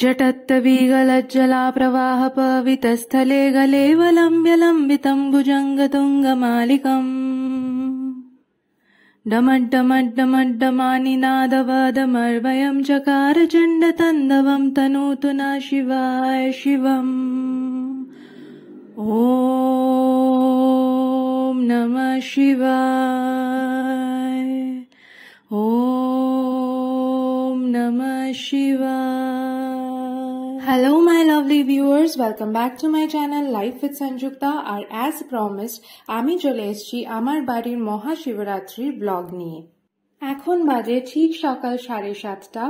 जटत्तवीगलज्जलाप्रवाहपवितस्थले गलेवलम्ब्य लम्बितं भुजङ्गतुङ्गमालिकम् डमड्डमड्डमड्डमानिनादवदमर्वयं चकार चण्डतन्दवं तनोतु न शिवाय शिवम्। ॐ नमः शिवाय। ॐ नमः शिवाय। Hello my lovely viewers, welcome back to my channel Life with Sanjukta R as promised আমি চলে এসেছি আমার বাড়ির মহাশিবরাত্রির ব্লগ নিয়ে। এখন বাজে ঠিক সকাল 7:30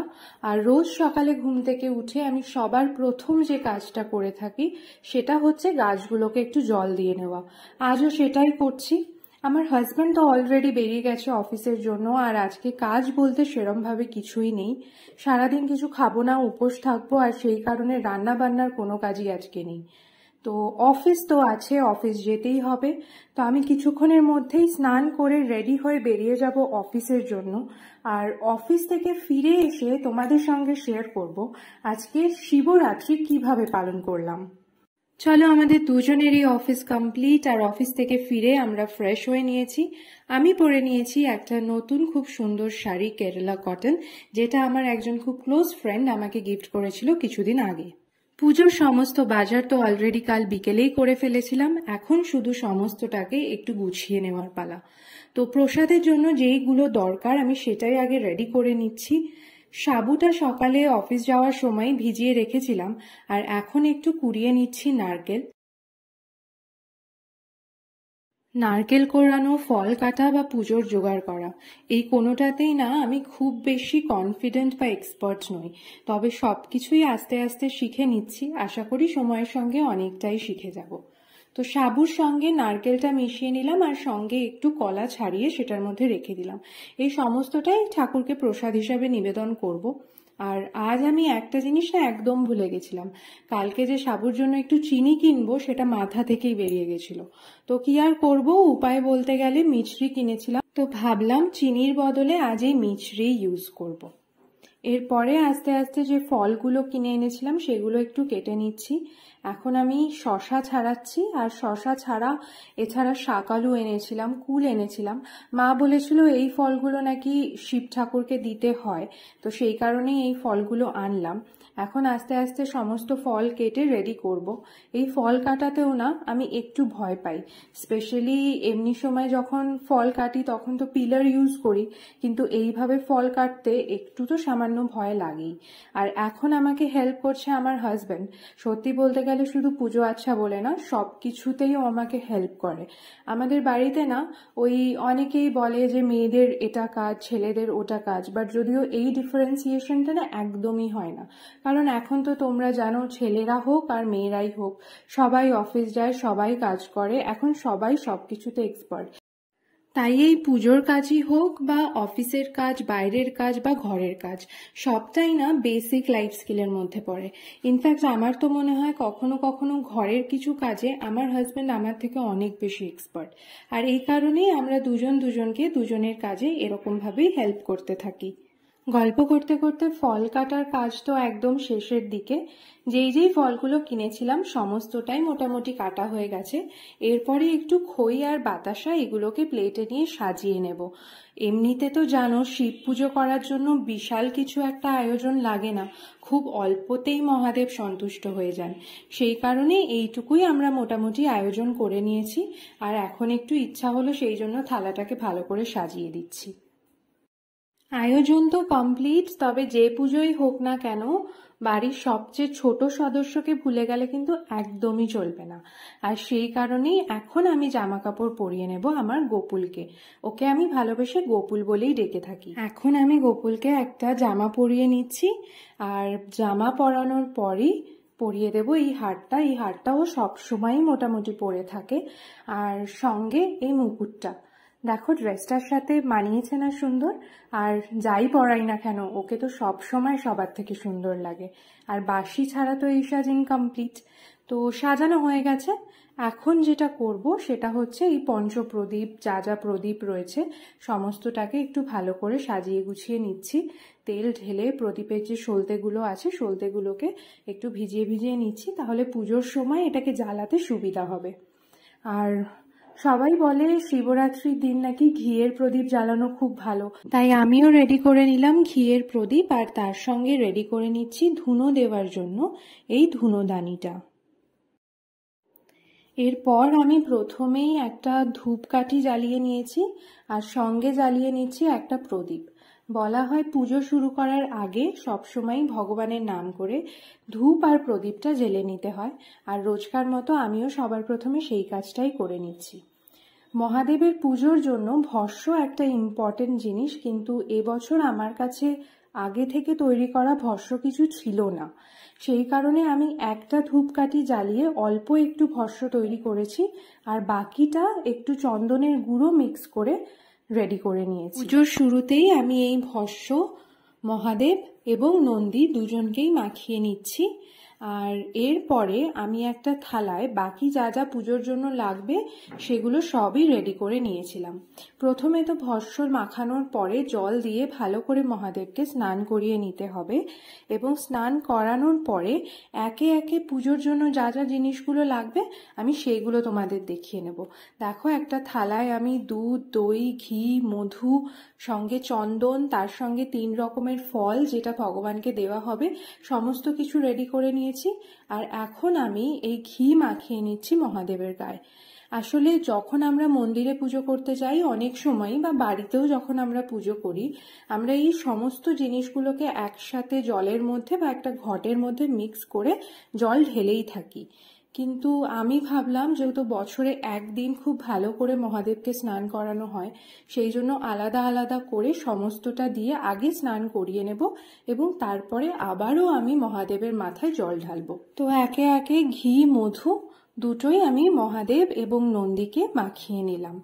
আর রোজ সকালে ঘুম থেকে উঠে আমি সবার প্রথম যে কাজটা করে থাকি সেটা হচ্ছে গাছগুলোকে একটু জল দিয়ে নেওয়া। আজও সেটাই করছি। আমার হাজব্যান্ড তো অলরেডি বেরিয়ে গেছে অফিসের জন্য আর আজকে কাজ বলতে সেরম ভাবে কিছুই নেই। সারাদিন কিছু খাবো না, উপোস থাকবো আর সেই কারণে রান্না বান্নার কোনো কাজই আজকে নেই। তো অফিস তো আছে, অফিস যেতেই হবে। তো আমি কিছুক্ষণের মধ্যেই স্নান করে রেডি হয়ে বেরিয়ে যাব অফিসের জন্য। আর অফিস থেকে ফিরে এসে তোমাদের সঙ্গে শেয়ার করব আজকে শিবরাত্রি কিভাবে পালন করলাম। চলো, আমাদের দুজনেরই অফিস কমপ্লিট আর অফিস থেকে ফিরে আমরা ফ্রেশ হয়ে নিয়েছি। আমি পরে নিয়েছি একটা নতুন খুব সুন্দর শাড়ি কেরালা কটন, যেটা আমার একজন খুব ক্লোজ ফ্রেন্ড আমাকে গিফট করেছিল কিছুদিন আগে। পুজোর সমস্ত বাজার তো অলরেডি কাল বিকেলেই করে ফেলেছিলাম, এখন শুধু সমস্তটাকে একটু গুছিয়ে নেওয়ার পালা। তো প্রসাদের জন্য যেইগুলো দরকার আমি সেটাই আগে রেডি করে নিচ্ছি। সাবুটা সকালে অফিস যাওয়ার সময় ভিজিয়ে রেখেছিলাম আর এখন একটু কুড়িয়ে নিচ্ছি নারকেল কোরানো, ফল কাটা বা পুজোর জোগাড় করা, এই কোনোটাতেই না আমি খুব বেশি কনফিডেন্ট বা এক্সপার্ট নই, তবে সবকিছুই আস্তে আস্তে শিখে নিচ্ছি। আশা করি সময়ের সঙ্গে অনেকটাই শিখে যাব। তো সাবুর সঙ্গে নারকেলটা মিশিয়ে নিলাম আর সঙ্গে একটু কলা ছাড়িয়ে সেটার মধ্যে রেখে দিলাম। এই সমস্তটাই ঠাকুরকে প্রসাদ হিসাবে নিবেদন করব। আর আজ আমি একটা জিনিস না একদম ভুলে গেছিলাম, কালকে যে সাবুর জন্য একটু চিনি কিনবো সেটা মাথা থেকেই বেরিয়ে গেছিল। তো কি আর করব, উপায় বলতে গেলে মিছরি কিনেছিলাম, তো ভাবলাম চিনির বদলে আজ এই মিছরি ইউজ করব। এরপরে আস্তে আস্তে যে ফলগুলো কিনে এনেছিলাম সেগুলো একটু কেটে নিচ্ছি। এখন আমি শশা ছাড়াচ্ছি আর শশা ছাড়া এছাড়া শাকালু এনেছিলাম, কুল এনেছিলাম। মা বলেছিল এই ফলগুলো নাকি শিব ঠাকুরকে দিতে হয়, তো সেই কারণেই এই ফলগুলো আনলাম। এখন আস্তে আস্তে সমস্ত ফল কেটে রেডি করব। এই ফল কাটাতেও না আমি একটু ভয় পাই, স্পেশালি এমনি সময় যখন ফল কাটি তখন তো পিলার ইউজ করি, কিন্তু এইভাবে ফল কাটতে একটু তো সামান্য ভয় লাগেই। আর এখন আমাকে হেল্প করছে আমার হাজব্যান্ড। সত্যি বলতে গেলে শুধু পুজো আচ্ছা বলে না, সব কিছুতেই ও আমাকে হেল্প করে। আমাদের বাড়িতে না ওই অনেকেই বলে যে মেয়েদের এটা কাজ, ছেলেদের ওটা কাজ, বাট যদিও এই ডিফারেন্সিয়েশনটা না একদমই হয় না। কারণ এখন তো তোমরা জানো, ছেলেরা হোক আর মেয়েরাই হোক সবাই অফিস যায়, সবাই কাজ করে, এখন সবাই সবকিছুতে এক্সপার্ট। তাই এই পুজোর কাজই হোক বা অফিসের কাজ, বাইরের কাজ বা ঘরের কাজ, সবটাই না বেসিক লাইফ স্কিলের মধ্যে পড়ে। ইনফ্যাক্ট আমার তো মনে হয় কখনো কখনো ঘরের কিছু কাজে আমার হাজব্যান্ড আমার থেকে অনেক বেশি এক্সপার্ট। আর এই কারণেই আমরা দুজন দুজনকে দুজনের কাজে এরকমভাবেই হেল্প করতে থাকি। গল্প করতে করতে ফল কাটার কাজ তো একদম শেষের দিকে। যেই ফলগুলো কিনেছিলাম সমস্তটাই মোটামুটি কাটা হয়ে গেছে। এরপরে একটু খই আর বাতাসা এগুলোকে প্লেটে নিয়ে সাজিয়ে নেব। এমনিতে তো জানো শিব পুজো করার জন্য বিশাল কিছু একটা আয়োজন লাগে না, খুব অল্পতেই মহাদেব সন্তুষ্ট হয়ে যান। সেই কারণে এইটুকুই আমরা মোটামুটি আয়োজন করে নিয়েছি। আর এখন একটু ইচ্ছা হলো সেই জন্য থালাটাকে ভালো করে সাজিয়ে দিচ্ছি। আয়োজন তো কমপ্লিট, তবে যে পুজোই হোক না কেন বাড়ির সবচেয়ে ছোট সদস্যকে ভুলে গেলে কিন্তু একদমই চলবে না। আর সেই কারণেই এখন আমি জামা কাপড় পরিয়ে নেব আমার গোপুলকে। ওকে আমি ভালোবেসে গোপুল বলেই ডেকে থাকি। এখন আমি গোপুলকে একটা জামা পরিয়ে নিচ্ছি আর জামা পরানোর পরই পরিয়ে দেব এই হারটা। এই হারটা ও সবসময়ই মোটামুটি পরে থাকে। আর সঙ্গে এই মুকুটটা, দেখো ড্রেসটার সাথে মানিয়েছে না সুন্দর। আর যাই পরাই না কেন ওকে তো সব সময় সবার থেকে সুন্দর লাগে। আর বাসি ছাড়া তো এই সাজ ইনকমপ্লিট। তো সাজানো হয়ে গেছে। এখন যেটা করব সেটা হচ্ছে এই পঞ্চপ্রদীপ, যা যা প্রদীপ রয়েছে সমস্তটাকে একটু ভালো করে সাজিয়ে গুছিয়ে নিচ্ছি, তেল ঢেলে প্রদীপের যে সলতেগুলো আছে সলতেগুলোকে একটু ভিজিয়ে ভিজিয়ে নিচ্ছি, তাহলে পুজোর সময় এটাকে জ্বালাতে সুবিধা হবে। আর সবাই বলে শিবরাত্রির দিন নাকি ঘিয়ের প্রদীপ জ্বালানো খুব ভালো, তাই আমিও রেডি করে নিলাম ঘিয়ের প্রদীপ, আর তার সঙ্গে রেডি করে নিচ্ছি ধুনো দেওয়ার জন্য এই ধুনোদানিটা। এরপর আমি প্রথমেই একটা ধূপকাঠি জ্বালিয়ে নিয়েছি আর সঙ্গে জ্বালিয়ে নিচ্ছি একটা প্রদীপ। বলা হয় পুজো শুরু করার আগে সবসময় ভগবানের নাম করে ধূপ আর প্রদীপটা জ্বেলে নিতে হয়, আর রোজকার মতো আমিও সবার প্রথমে সেই কাজটাই করে নিচ্ছি। মহাদেবের পুজোর জন্য ভস্য একটা ইম্পর্টেন্ট জিনিস, কিন্তু এবছর আমার কাছে আগে থেকে তৈরি করা ভস্য কিছু ছিল না, সেই কারণে আমি একটা ধূপকাঠি জ্বালিয়ে অল্প একটু ভস্য তৈরি করেছি, আর বাকিটা একটু চন্দনের গুঁড়ো মিক্স করে রেডি করে নিয়েছি। পুজোর শুরুতেই আমি এই ভস্য মহাদেব এবং নন্দী দুজনকেই মাখিয়ে নিচ্ছি, আর এরপরে আমি একটা থালায় বাকি যা যা পুজোর জন্য লাগবে সেগুলো সবই রেডি করে নিয়েছিলাম। প্রথমে তো ভস্য মাখানোর পরে জল দিয়ে ভালো করে মহাদেবকে স্নান করিয়ে নিতে হবে, এবং স্নান করানোর পরে একে একে পুজোর জন্য যা যা জিনিসগুলো লাগবে আমি সেইগুলো তোমাদের দেখিয়ে নেব। দেখো, একটা থালায় আমি দুধ, দই, ঘি, মধু, সঙ্গে চন্দন, তার সঙ্গে 3 রকমের ফল যেটা ভগবানকে দেওয়া হবে, সমস্ত কিছু রেডি করে নিয়েছি। আর এখন আমি এই ঘি মাখিয়ে নিচ্ছি মহাদেবের গায়ে। আসলে যখন আমরা মন্দিরে পুজো করতে যাই অনেক সময়, বা বাড়িতেও যখন আমরা পুজো করি, আমরা এই সমস্ত জিনিসগুলোকে একসাথে জলের মধ্যে বা একটা ঘটের মধ্যে মিক্স করে জল ঢেলেই থাকি। কিন্তু আমি ভাবলাম যেহেতু বছরে একদিন খুব ভালো করে মহাদেবকে স্নান করানো হয়, সেই জন্য আলাদা আলাদা করে সমস্তটা দিয়ে আগে স্নান করিয়ে নেব, এবং তারপরে আবারও আমি মহাদেবের মাথায় জল ঢালবো। তো একে একে ঘি, মধু দুটোই আমি মহাদেব এবং নন্দীকে মাখিয়ে নিলাম।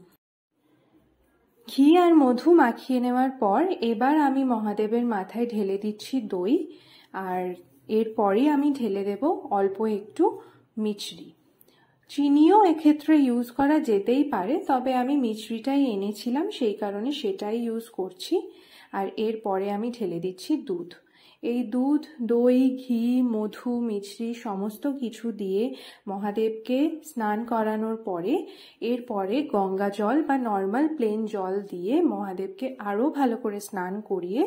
ঘি আর মধু মাখিয়ে নেওয়ার পর এবার আমি মহাদেবের মাথায় ঢেলে দিচ্ছি দই, আর এরপরই আমি ঢেলে দেব অল্প একটু মিছরি। চিনিও এক্ষেত্রে ইউজ করা যেতেই পারে, তবে আমি মিছরিটাই এনেছিলাম সেই কারণে সেটাই ইউজ করছি। আর এরপরে আমি ঢেলে দিচ্ছি দুধ। এই দুধ, দই, ঘি, মধু, মিছরি সমস্ত কিছু দিয়ে মহাদেবকে স্নান করানোর পরে এরপরে গঙ্গা জল বা নর্মাল প্লেন জল দিয়ে মহাদেবকে আরও ভালো করে স্নান করিয়ে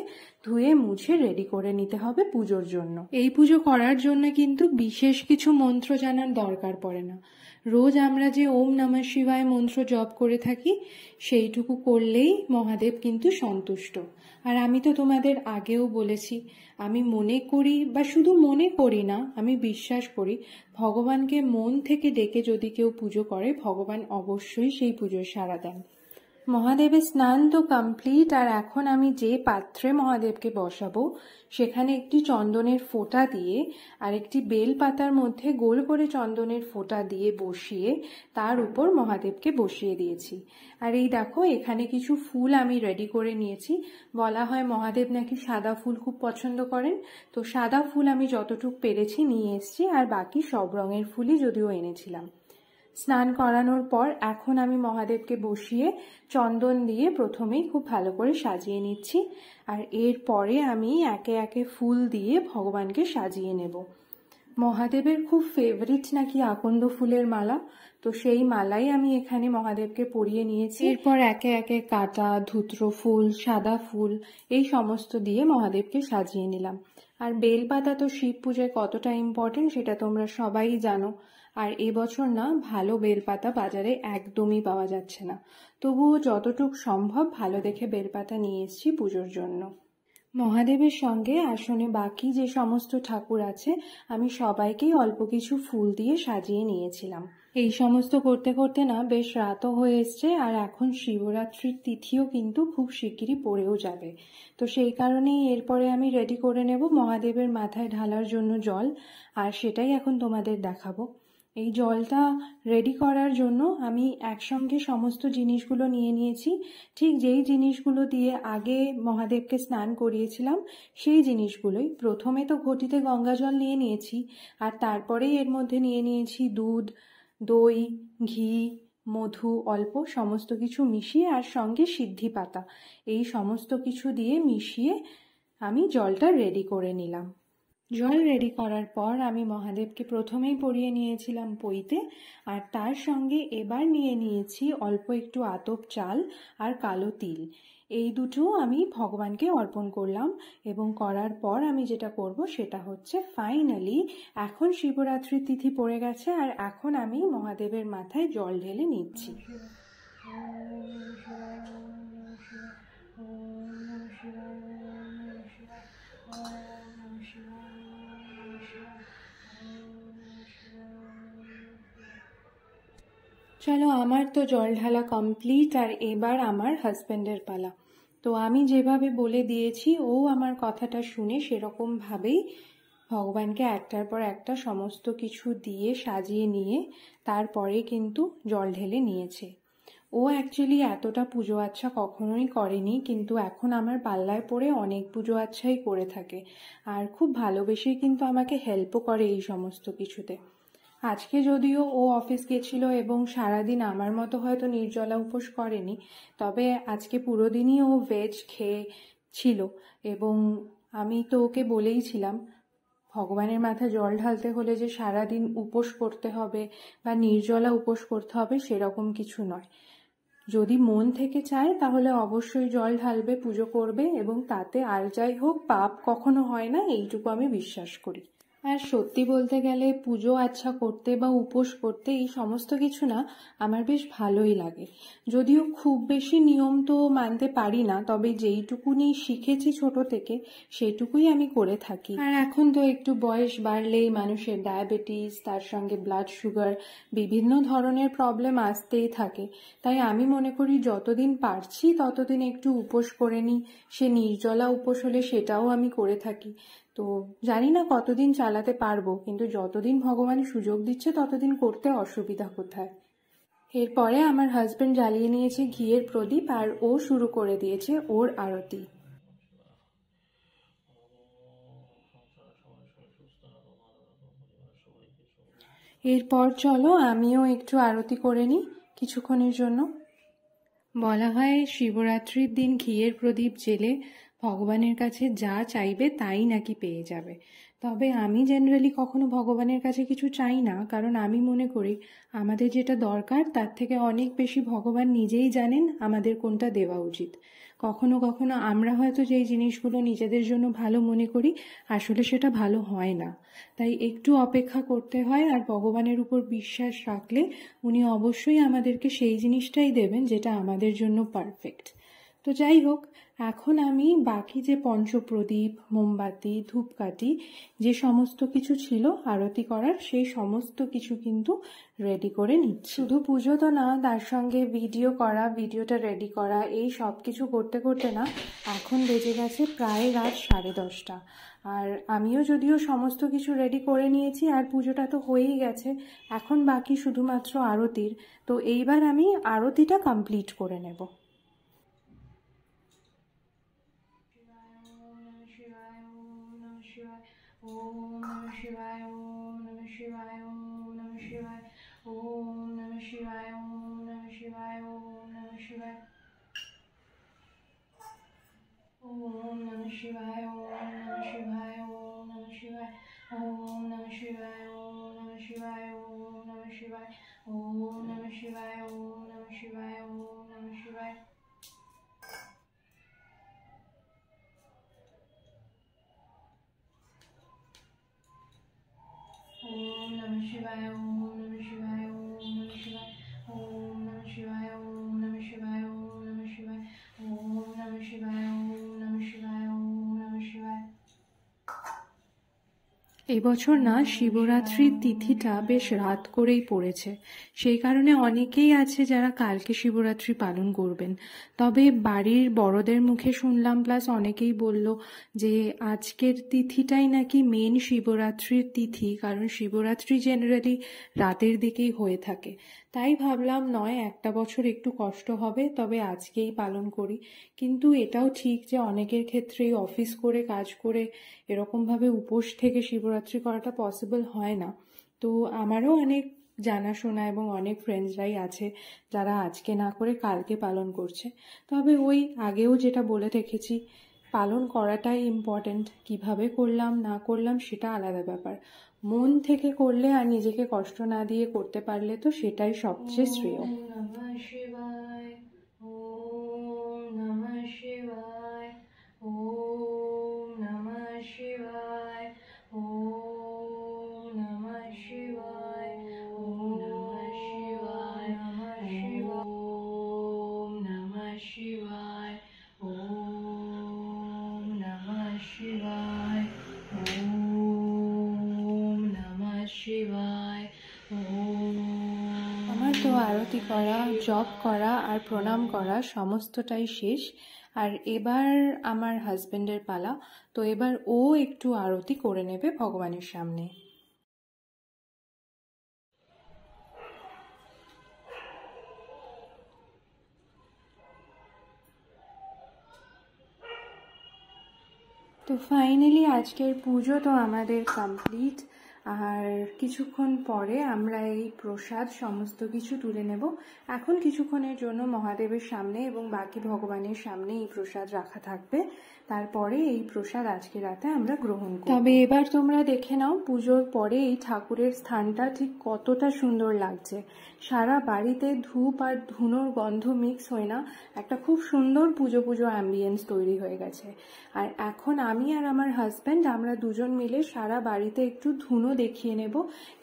ধুয়ে মুছে রেডি করে নিতে হবে পুজোর জন্য। এই পুজো করার জন্য কিন্তু বিশেষ কিছু মন্ত্র জানার দরকার পড়ে না। রোজ আমরা যে ওম নমঃ শিবায় মন্ত্র জপ করে থাকি সেইটুকু করলেই মহাদেব কিন্তু সন্তুষ্ট। আর আমি তো তোমাদের আগেও বলেছি, আমি মনে করি, বা শুধু মনে করি না, আমি বিশ্বাস করি ভগবানকে মন থেকে ডেকে যদি কেউ পুজো করে ভগবান অবশ্যই সেই পুজোর সাড়া দেন। মহাদেবের স্নান তো কমপ্লিট, আর এখন আমি যে পাত্রে মহাদেবকে বসাবো সেখানে একটি চন্দনের ফোঁটা দিয়ে আর একটি বেল পাতার মধ্যে গোল করে চন্দনের ফোঁটা দিয়ে বসিয়ে তার উপর মহাদেবকে বসিয়ে দিয়েছি। আর এই দেখো, এখানে কিছু ফুল আমি রেডি করে নিয়েছি। বলা হয় মহাদেব নাকি সাদা ফুল খুব পছন্দ করেন, তো সাদা ফুল আমি যতটুকু পেরেছি নিয়ে এসেছি, আর বাকি সব রঙের ফুলই যদিও এনেছিলাম। স্নান করানোর পর এখন আমি মহাদেবকে বসিয়ে চন্দন দিয়ে প্রথমেই খুব ভালো করে সাজিয়ে নিচ্ছি, আর এরপরে আমি একে একে ফুল দিয়ে ভগবানকে সাজিয়ে নেব। মহাদেবের খুব ফেভারিট নাকি আকন্দ ফুলের মালা, তো সেই মালাই আমি এখানে মহাদেবকে পরিয়ে নিয়েছি। এরপর একে একে কাটা, ধুত্র ফুল, সাদা ফুল এই সমস্ত দিয়ে মহাদেবকে সাজিয়ে নিলাম। আর বেলপাতা তো শিব পূজায় কতটা ইম্পর্টেন্ট সেটা তোমরা সবাই জানো। আর এবছর না ভালো বেলপাতা বাজারে একদমই পাওয়া যাচ্ছে না, তবুও যতটুক সম্ভব ভালো দেখে বেলপাতা নিয়ে এসেছি পুজোর জন্য। মহাদেবের সঙ্গে আসনে বাকি যে সমস্ত ঠাকুর আছে আমি সবাইকেই অল্প কিছু ফুল দিয়ে সাজিয়ে নিয়েছিলাম। এই সমস্ত করতে করতে না বেশ রাতও হয়ে এসছে, আর এখন শিবরাত্রির তিথিও কিন্তু খুব শিগগিরই পড়েও যাবে। তো সেই কারণেই এরপরে আমি রেডি করে নেব মহাদেবের মাথায় ঢালার জন্য জল, আর সেটাই এখন তোমাদের দেখাবো। এই জলটা রেডি করার জন্য আমি একসঙ্গে সমস্ত জিনিসগুলো নিয়ে নিয়েছি, ঠিক যেই জিনিসগুলো দিয়ে আগে মহাদেবকে স্নান করিয়েছিলাম সেই জিনিসগুলোই। প্রথমে তো ঘটিতে গঙ্গা জল নিয়ে নিয়েছি, আর তারপরেই এর মধ্যে নিয়ে নিয়েছি দুধ, দই, ঘি, মধু অল্প, সমস্ত কিছু মিশিয়ে, আর সঙ্গে সিদ্ধি পাতা, এই সমস্ত কিছু দিয়ে মিশিয়ে আমি জলটা রেডি করে নিলাম। জল রেডি করার পর আমি মহাদেবকে প্রথমেই পরিয়ে নিয়েছিলাম পইতে, আর তার সঙ্গে এবার নিয়ে নিয়েছি অল্প একটু আতপ চাল আর কালো তিল। এই দুটো আমি ভগবানকে অর্পণ করলাম, এবং করার পর আমি যেটা করব সেটা হচ্ছে ফাইনালি এখন শিবরাত্রির তিথি পড়ে গেছে, আর এখন আমি মহাদেবের মাথায় জল ঢেলে নিচ্ছি। চলো, আমার তো জল ঢালা কমপ্লিট, আর এবার আমার হাজব্যান্ডের পালা। তো আমি যেভাবে বলে দিয়েছি ও আমার কথাটা শুনে সেরকমভাবেই ভগবানকে একটার পর একটা সমস্ত কিছু দিয়ে সাজিয়ে নিয়ে তারপরে কিন্তু জল ঢেলে নিয়েছে। ও অ্যাকচুয়ালি এতটা পুজো আচ্ছা কখনোই করেনি, কিন্তু এখন আমার পাল্লায় পড়ে অনেক পুজো আচ্ছাই করে থাকে, আর খুব ভালোবেসেই কিন্তু আমাকে হেল্পও করে এই সমস্ত কিছুতে। আজকে যদিও ও অফিস গেছিল এবং সারাদিন আমার মতো হয়তো নির্জলা উপোস করেনি, তবে আজকে পুরো দিনই ও ভেজ খেয়ে ছিল, এবং আমি তো ওকে বলেইছিলাম ভগবানের মাথায় জল ঢালতে হলে যে সারাদিন উপোস করতে হবে বা নির্জলা উপোস করতে হবে সেরকম কিছু নয়। যদি মন থেকে চায় তাহলে অবশ্যই জল ঢালবে, পুজো করবে, এবং তাতে আর যাই হোক পাপ কখনো হয় না, এইটুকু আমি বিশ্বাস করি। আর সত্যি বলতে গেলে পুজো আচ্ছা করতে বা উপোস করতে এই সমস্ত কিছু না আমার বেশ ভালোই লাগে। যদিও খুব বেশি নিয়ম তো মানতে পারি না, তবে যেইটুকুনি শিখেছি ছোট থেকে সেইটুকুই আমি করে থাকি। আর এখন তো একটু বয়স বাড়লেই মানুষের ডায়াবেটিস, তার সঙ্গে ব্লাড সুগার, বিভিন্ন ধরনের প্রবলেম আসতেই থাকে। তাই আমি মনে করি যতদিন পারছি ততদিন একটু উপোস করে নিই। সে নির্জলা উপোস হলে সেটাও আমি করে থাকি। তো জানি না কতদিন চালাতে পারবো, কিন্তু যতদিন ভগবান সুযোগ দিচ্ছে ততদিন করতে অসুবিধা কোথায়। এরপরে আমার হাজবেন্ড জ্বালিয়ে নিয়েছে ঘিয়ের প্রদীপ, আর ও শুরু করে দিয়েছে ওর আরতি। এরপর চলো আমিও একটু আরতি করে নিই কিছুক্ষণের জন্য। বলা হয় শিবরাত্রির দিন ঘিয়ের প্রদীপ জেলে ভগবানের কাছে যা চাইবে তাই নাকি পেয়ে যাবে। তবে আমি জেনারেলি কখনো ভগবানের কাছে কিছু চাই না, কারণ আমি মনে করি আমাদের যেটা দরকার তার থেকে অনেক বেশি ভগবান নিজেই জানেন আমাদের কোনটা দেওয়া উচিত। কখনো কখনো আমরা হয়তো যেই জিনিসগুলো নিজেদের জন্য ভালো মনে করি আসলে সেটা ভালো হয় না, তাই একটু অপেক্ষা করতে হয়, আর ভগবানের উপর বিশ্বাস রাখলে উনি অবশ্যই আমাদেরকে সেই জিনিসটাই দেবেন যেটা আমাদের জন্য পারফেক্ট। তো যাই হোক, এখন আমি বাকি যে পঞ্চপ্রদীপ, মোমবাতি, ধূপকাঠি যে সমস্ত কিছু ছিল আরতি করার সেই সমস্ত কিছু কিন্তু রেডি করে নিচ্ছি। শুধু পুজো তো না, তার সঙ্গে ভিডিও করা, ভিডিওটা রেডি করা, এই সব কিছু করতে করতে না এখন বেজে গেছে প্রায় রাত 10:30। আর আমিও যদিও সমস্ত কিছু রেডি করে নিয়েছি, আর পুজোটা তো হয়েই গেছে, এখন বাকি শুধুমাত্র আরতির। তো এইবার আমি আরতিটা কমপ্লিট করে নেব। ओम नमः शिवाय, ओम नमः शिवाय, ओम नमः शिवाय, ओम नमः शिवाय, ओम नमः शिवाय, ओम नमः शिवाय, ओम नमः शिवाय, ओम नमः शिवाय, ओम नमः शिवाय, ओम नमः शिवाय, ओम नमः शिवाय, ओम नमः शिवाय, ओम नमः शिवाय, ओम नमः शिवाय, ओम नमः शिवाय। ओम नमः शिवाय, ओम नमः शिवाय, ओम नमः शिवाय, ओम नमः शिवाय, ओम नमः शिवाय, ओम नमः शिवाय, ओम नमः शिवाय, ओम नमः शिवाय, ओम नमः शिवाय। এবছর না শিবরাত্রির তিথিটা বেশ রাত করেই পড়েছে, সেই কারণে অনেকেই আছে যারা কালকে শিবরাত্রি পালন করবেন। তবে বাড়ির বড়দের মুখে শুনলাম, প্লাস অনেকেই বলল যে আজকের তিথিটাই নাকি মেন শিবরাত্রির তিথি, কারণ শিবরাত্রি জেনারেলি রাতের দিকেই হয়ে থাকে। তাই ভাবলাম নয় একটা বছর একটু কষ্ট হবে, তবে আজকেই পালন করি। কিন্তু এটাও ঠিক যে অনেকের ক্ষেত্রেই অফিস করে কাজ করে এরকমভাবে উপোস থেকে শিবরাত্রি করাটা পসিবল হয় না। তো আমারও অনেক জানাশোনা এবং অনেক ফ্রেন্ডসরাই আছে যারা আজকে না করে কালকে পালন করছে। তবে ওই আগেও যেটা বলে রেখেছি, পালন করাটাই ইম্পর্ট্যান্ট। কিভাবে করলাম না করলাম সেটা আলাদা ব্যাপার, মন থেকে করলে আর নিজেকে কষ্ট না দিয়ে করতে পারলে তো সেটাই সবচেয়ে শ্রেয়। ওম নমঃ শিবায়, ওম নমঃ শিবায়, ওম নমঃ শিবায়, ওম নমঃ শিবায়, ওম নমঃ শিবায়, নমঃ শিবায়, ওম নমঃ শিবায়, ওম নমঃ শিবায়, ওম নমঃ শিবায়, ওম। আমার তো আরতি করা, জপ করা আর প্রণাম করা সমস্তটাই শেষ। আর এবার আমার হাজবেন্ডের পালা, তো এবার ও একটু আরতি করে নেবে ভগবানের সামনে। তো ফাইনালি আজকের পুজো তো আমাদের কমপ্লিট। আর কিছুক্ষণ পরে আমরা এই প্রসাদ সমস্ত কিছু তুলে নেব। এখন কিছুক্ষণের জন্য মহাদেবের সামনে এবং বাকি ভগবানের সামনে এই প্রসাদ রাখা থাকবে। তারপরে এই প্রসাদ আজকে রাতে আমরা গ্রহণ করব। তবে এবার তোমরা দেখে নাও পুজোর পরে এই ঠাকুরের স্থানটা ঠিক কতটা সুন্দর লাগছে। সারা বাড়িতে ধূপ আর ধুনোর গন্ধ মিক্স হয়ে না একটা খুব সুন্দর পুজো পুজো অ্যাম্বিয়েন্স তৈরি হয়ে গেছে। আর এখন আমি আর আমার হাজব্যান্ড আমরা দুজন মিলে সারা বাড়িতে একটু ধুনো দেখিয়ে নেব।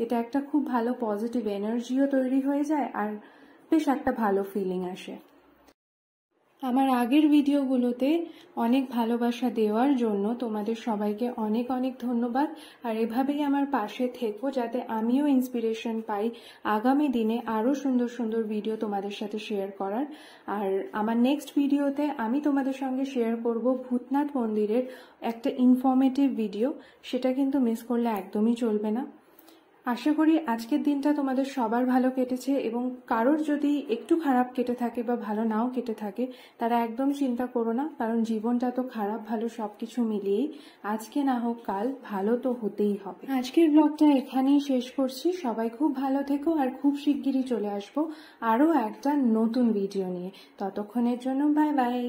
এটা একটা খুব ভালো পজিটিভ এনার্জিও তৈরি হয়ে যায় আর বেশ একটা ভালো ফিলিং আসে। আমার আগের ভিডিওগুলোতে অনেক ভালোবাসা দেওয়ার জন্য তোমাদের সবাইকে অনেক অনেক ধন্যবাদ। আর এভাবেই আমার পাশে থেকো যাতে আমিও ইন্সপিরেশন পাই আগামী দিনে আরও সুন্দর সুন্দর ভিডিও তোমাদের সাথে শেয়ার করার। আর আমার নেক্সট ভিডিওতে আমি তোমাদের সঙ্গে শেয়ার করব ভূতনাথ মন্দিরের একটা ইনফরমেটিভ ভিডিও, সেটা কিন্তু মিস করলে একদমই চলবে না। আশা করি আজকের দিনটা তোমাদের সবার ভালো কেটেছে এবং কারোর যদি একটু খারাপ কেটে থাকে বা ভালো নাও কেটে থাকে তারা একদম চিন্তা করো না, কারণ জীবনটা তো খারাপ ভালো সবকিছু মিলিয়েই আজকে না হোক কাল ভালো তো হতেই হবে। আজকের ব্লগটা এখানেই শেষ করছি। সবাই খুব ভালো থেকো আর খুব শিগগিরই চলে আসবো আরও একটা নতুন ভিডিও নিয়ে। ততক্ষণের জন্য বাই বাই।